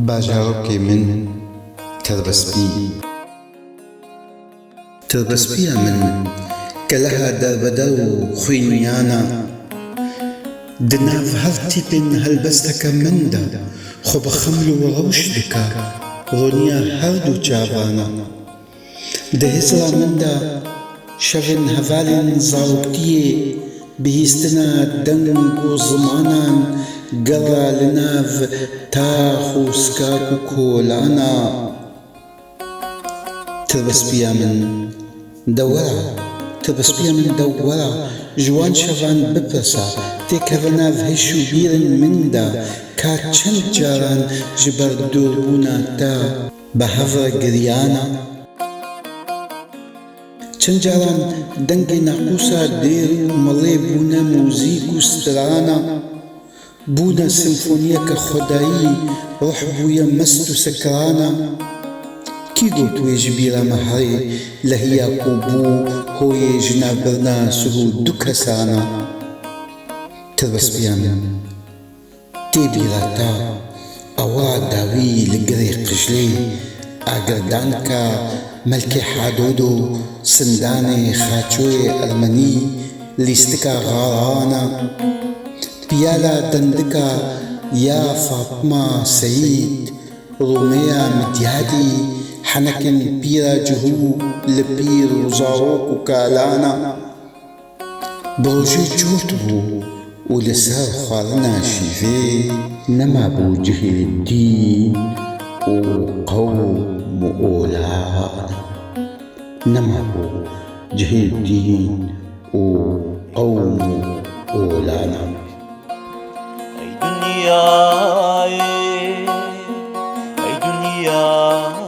باژاوەکێ من تربەسپیە من کە لەها دەربەدەر و خوێنیانە دناو هەر تیپێن هەلبەستەکە مندا خۆ بە خەمل و ڕەوش دکا ڕۆنیە هەردوو چاوانە دەهێزرا مندا شەڤن هەڤالێن زاڵوکتیێ بihîstina deng û zimanan gela li nav tax û skak û kolana Tirbespiya min dewwera ji wan şevan bipirsa têkeve nav hêş û bîrên min de ka çend caran ji ber dûrbûna te bi hevre giryana çend caran dengê neqûsa dêr û milê bûne mûzîk û strana bûne simfoniyeke xwedayî ruh bûye mest û sekrana Kî got wê ji bîra me herê lehiya ku bû hoyê ji navbirina sihû du kesana Tirbespiya min tê bîra te ewa dawî li girê qijlê agirdanka melkê Hedûd û sindanê xaçoyê Ermenî lîstika xarana piyala dendika ya Fatma Seyîd Rûmeya Midyadî henekên pîra cihû li pîr û zarok û kalana bi rojê cort bû û li ser xwarina şîvê nemabû cihê dîn û qewm û olana nemabû cihê dîn û qewm û olana Ey dünya